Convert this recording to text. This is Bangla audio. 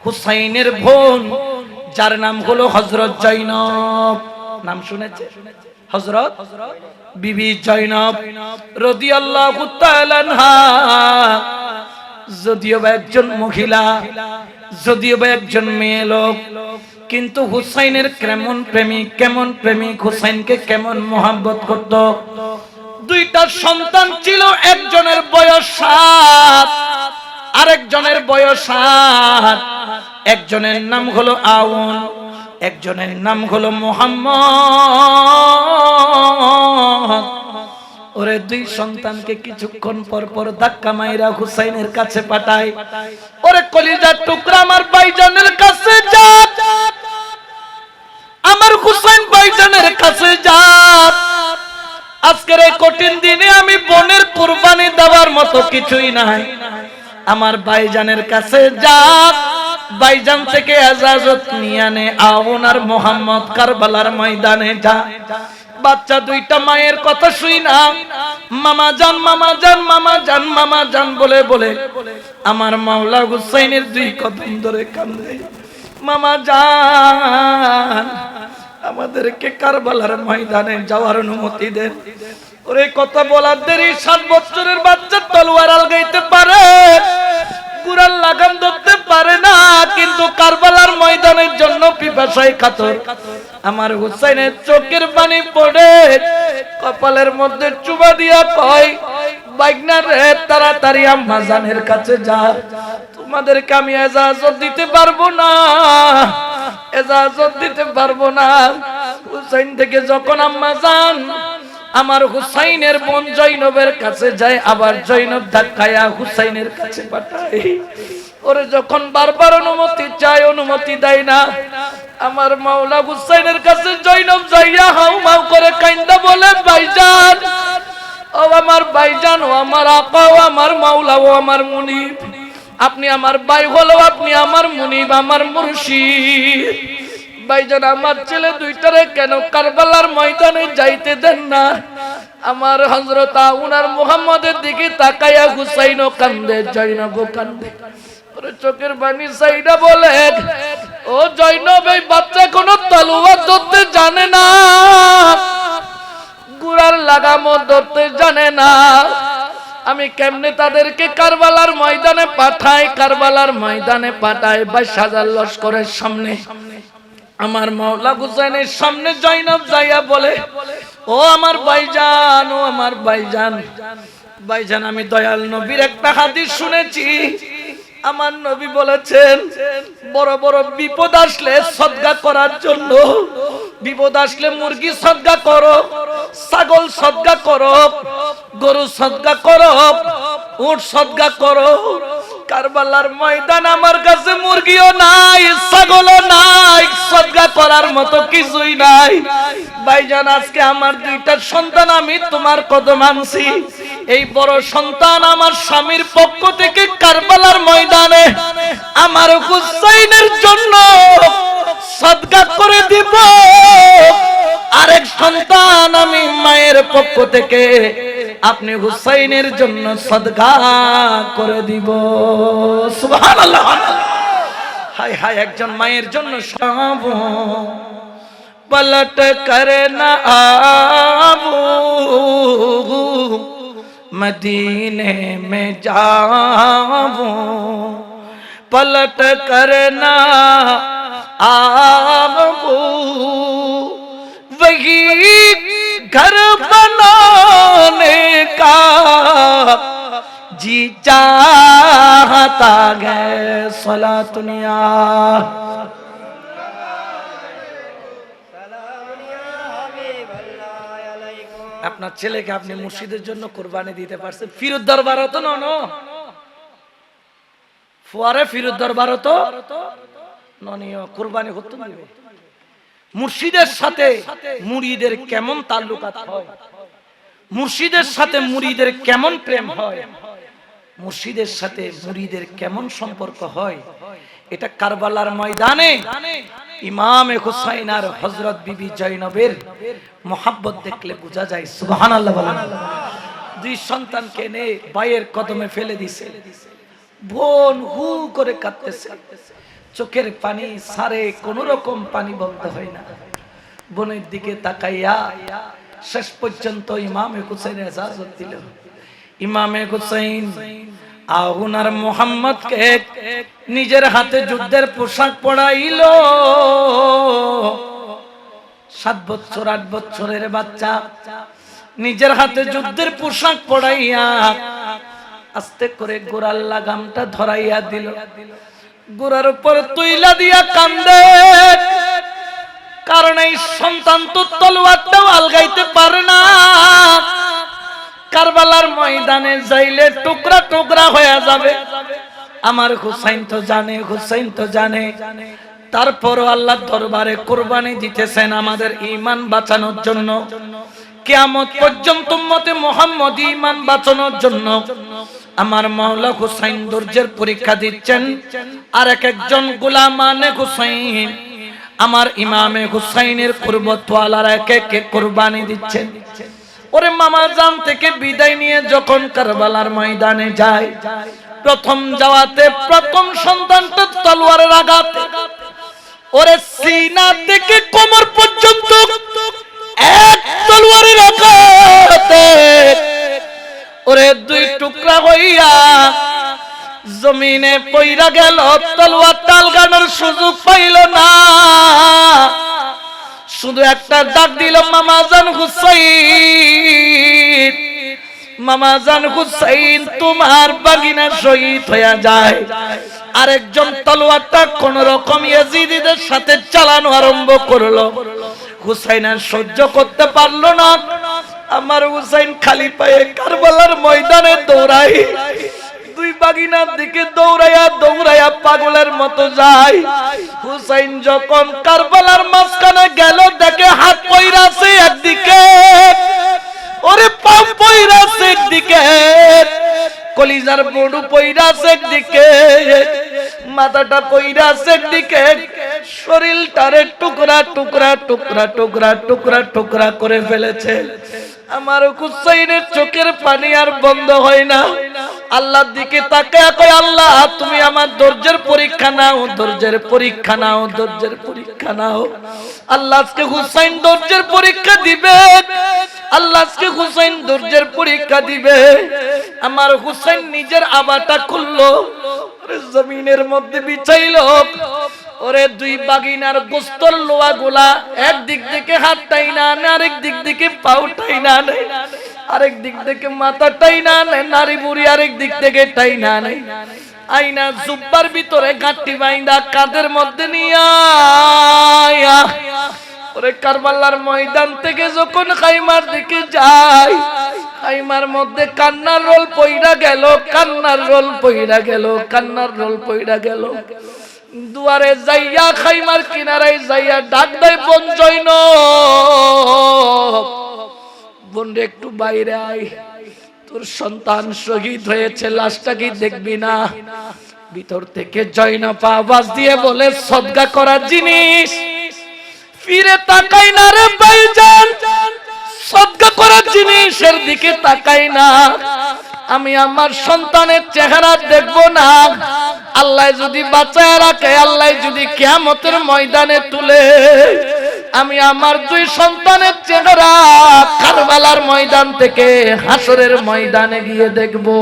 হুসাইনের বোন, যার নাম হলো হযরত জয়নব। নাম শুনেছে? হযরত বিবি জয়নব রাদিয়াল্লাহু তাআলা আনহা। যদিও বা একজন মহিলা, যদিও বা একজন মেয়ে লোক, কিন্তু হুসাইনের কেমন প্রেমিক, হুসাইনকে কেমন মহব্বত করত। দুইটা সন্তান ছিল, একজনের বয়স 7, আরেকজনের বয়স 8। একজনের নাম হলো আউন, একজনের নাম হলো মুহাম্মদ। ওরে দুই সন্তানকে কিছুক্ষণ পর পর ধাক্কা মাইরা হুসাইনের কাছে পাঠায়। ওরে কলিজার টুকরা, আমার ভাইজানের কাছে যা, আমার হুসাইন ভাইজানের কাছে যা। আজকের এই কঠিন দিনে আমি বোনের কুরবানি দেওয়ার মতো কিছুই নাই, আমার ভাইজানের কাছে যা। ভাইজান থেকে ইজাজত নিয়ে আনে, আউন আর মুহাম্মদ কারবালার ময়দানে যা। বাচ্চা দুইটা মায়ের কথা শুই না, মামা জান মামা জান মামা জান মামা জান বলে বলে আমার মাওলা হুসাইনের দুই কদম ধরে কান্দে। মামা জান, আমাদেরকে কারবালার ময়দানে যাওয়ার অনুমতি দেন। ওরে কথা বলার দেরি, 7 বছরের বাচ্চা তলোয়ার আলগাইতে পারে, কুরআন লাগাম ধরতে পারে না, কিন্তু কারবালার ময়দানের জন্য পিপাসায় কাতর। আমার হুসাইনের চোখের পানি পড়ে, কপালের মধ্যে চুমা দিয়া কয়, বাইগনা রে তাড়াতাড়ি আম্মা জানের কাছে যা, তোমাদেরকে আমি ইজাজত দিতে পারবো না, ইজাজত দিতে পারবো না। হুসাইন থেকে যখন আম্মা জান আমার হুসাইনের বোন জয়নবের কাছে যায়, আবার জয়নব ধাক্কায়া হুসাইনের কাছে পাঠায়। ওরে যখন বারবার অনুমতি চায়, অনুমতি দেয় না। আমার মাওলা হুসাইনের কাছে জয়নব যাইয়া হাউমাউ করে কাইন্দা বলে, ভাইজান, ও আমার ভাইজান, ও আমার আপা, ও আমার মাওলা, ও আমার মুনিব, আপনি আমার ভাই হলো, আপনি আমার মুনিব, আমার মুর্শিদ। ভাইজান, আমার ছেলে দুইটারে কেন কারবালার ময়দানে যাইতে দেন না? আমার হযরত আউন আর মুহাম্মদের দিকে তাকায়া হুসাইনও কান্দে, জয়নবও কান্দে। ওরে চোখের পানি সাইডা বলে, ও জয়নব, এই বাচ্চা কোনো তলোয়ার ধরতে জানে না, গুড়ার লাগামও ধরতে জানে না। আমি কেমনে তাদেরকে কারবালার ময়দানে পাঠাই, কারবালার ময়দানে পাঠাই 22,000 লস্করের সামনে। আমার মাওলা হুসাইনের সামনে জয়নব যাইয়া বলে, ও আমার ভাইজান, ও আমার ভাইজান, ভাইজান, আমি দয়াল নবীর একটা হাদিস শুনেছি। আমার নবী বলেছেন, বড় বড় বিপদ আসলে সদকা করার জন্য, বিপদ আসলে মুরগি সদকা করো, ছাগল সদকা করো, গরু সদকা করো, উট সদকা করো। কারবালার ময়দান আমার কাছে মুরগিও নাই, ছাগলও নাই, সদকা করার মতো কিছুই নাই। ভাইজান, আজকে আমার দুইটা সন্তান আমি তোমার কদম আনছি। এই বড় সন্তান আমার স্বামীর পক্ষ থেকে কারবালার ময়দানে আমার হুসাইনের জন্য সদকা করে দিব। আরেক সন্তান আমি মায়ের পক্ষ থেকে আপনি হুসাইনের জন্য সদকা করে দিব। সুবহানাল্লাহ। হায় হায়, একজন মায়ের জন্য সব पलट कर न आऊं मदीने में जाऊं, पलट कर न आऊं वही घर बनाने का जी चाहता है। सलातुनिया আপনার ছেলেকে আপনি মুর্শিদের জন্য কুরবানি দিতে পারছেন। ফিরুদ দরবার তো নন ফুয়ারে, ফিরুদ দরবার তো ননিও কুরবানি করতে দিবে। মুর্শিদের সাথে মুরিদের কেমন তাল্লুকাত হয়, মুর্শিদের সাথে মুরিদের কেমন প্রেম হয়, মুর্শিদের সাথে মুরিদের কেমন সম্পর্ক হয়, এটা কারবালার ময়দানে ইমাম হুসাইন আর হযরত বিবি জয়নবের মোহাব্বত দেখলে বোঝা যায়। সুবহানাল্লাহ বলেন। দুই সন্তানকে নে ভাইয়ের কদমে ফেলে দিছে। বোন হু করে কাঁদতেছে, চোখের পানি সারে, কোন রকম পানি বন্ধ হয় না। বোনের দিকে তাকাইয়া শেষ পর্যন্ত ইমামে হুসাইন ইজাজত দিল। ইমামে হুসাইন আহুনার মুহাম্মদকে নিজের হাতে যুদ্ধের পোশাক পরাইল। 7 বছর 8 বছরের বাচ্চা নিজের হাতে যুদ্ধের পোশাক পরাইয়া আস্তে করে গোড়ার লাগামটা ধরাইয়া দিল। গোড়ার উপর তুইলা দিয়া কান্দে, কারণ এই সন্তান তো তলোয়ারটাও আলগাইতে পারে না। কারবালার ময়দানে যাইলে টুকরা টুকরা হয়ে যাবে। আমার হুসাইন তো জানে, হুসাইন তো জানে। তারপরও আল্লাহর দরবারে কুরবানি দিতেছেন আমাদের ঈমান বাঁচানোর জন্য, কিয়ামত পর্যন্ত উম্মতে মুহাম্মদ ঈমান বাঁচানোর জন্য। আমার মাওলা হুসাইন ধৈর্যের পরীক্ষা দিচ্ছেন। আর একজন গোলামানে হুসাইন আমার ইমামে হুসাইনের কুরবতওয়ালারা এক এক কুরবানি দিচ্ছেন। ওরে মামা জান থেকে বিদায় নিয়ে যখন কারবালার ময়দানে যায়, প্রথম যাওয়াতে প্রথম সন্তানটা তলোয়ারের আঘাতে ওরে সিনা থেকে কোমর পর্যন্ত এক তলোয়ারের আঘাতে ওরে 2 টুকরা হইয়া জমিনে পইরা গেল। তলোয়ার টালগানোর সুযোগ পাইল না, শুধু একটা ডাক দিল, মামাজান হুসাইন, মামাজান হুসাইন, তোমার বাগিনা শহীদ হয়ে যায়। আরেকজন তলোয়ারটা কোন রকম ইয়াজিদের সাথে চালানো আরম্ভ করলো। হুসাইন আর সহ্য করতে পারলো না। আমার হুসাইন খালি পায়ে কারবালার ময়দানে দৌড়াই, 2 বাগিনার দিকে দৌড়াইয়া দৌড়াইয়া পাগলের মতো যায়। হুসাইন যখন কারবালার মাঝখানে গেল, দেখে হাত পইরাছে একদিকে, ওরে পা পইরাছে একদিকে, কলিজার বড়ু পইরাছে একদিকে, মাথাটা পইরাছে একদিকে, শরীরটারে টুকরা টুকরা টুকরা টুকরা টুকরা টুকরা করে ফেলেছে। আমার হুসাইনের চোখের পানি আর বন্ধ হয় না। আল্লাহর দিকে তাকায় কয়, আল্লাহ তুমি আমার ধৈর্যের পরীক্ষা নাও, ধৈর্যের পরীক্ষা নাও, ধৈর্যের পরীক্ষা নাও। আল্লাহ আজকে হুসাইন ধৈর্যের পরীক্ষা দিবে, আল্লাহ আজকে হুসাইন ধৈর্যের পরীক্ষা দিবে। আমার হুসাইন নিজের আবাটা খুললো, জমিনের মধ্যে বিছাইলো। ওরে 2 বাগিনার গোস্তর লোয়া গুলা একদিক থেকে হাত টাইনা আনে, আরেক দিক থেকে পাও টাইনা আনে, আরেক দিক থেকে মাথা টাইনা আনে, নারী বুড়ি আরেক দিক থেকে টাইনা আনে। আইনা জুব্বার ভিতরে গাঁটটি বাইন্দা কাঁধের মধ্যে নিয়া ওরে কারবালার ময়দান থেকে যখন খাইমার দিকে যায়, খাইমার মধ্যে কান্নার রোল পইরা গেল, কান্নার রোল পইরা গেল, কান্নার রোল পইরা গেল। দুয়ারে যাইয়া খাইমার কিনারায় যাইয়া ডাক দেয়, বোন জয়নব, বোন রে একটু বাইরে আয়, তোর সন্তান শহীদ হয়েছে, লাশটা কি দেখবি না? ভিতর থেকে জয়নব আওয়াজ দিয়ে বলে, সদকা করার জিনিস ফিরে তাকাই না রে ভাইজান, সদকা করার জিনিসের দিকে তাকাই না। আমি আমার সন্তানের চেহারা দেখবো না। আল্লাহ যদি বাঁচায় রাখে, আল্লাহ যদি কিয়ামতের ময়দানে তুলে, আমি আমার 2 সন্তানের চেহারা কারবালার ময়দান থেকে হাসরের ময়দানে গিয়ে দেখবো।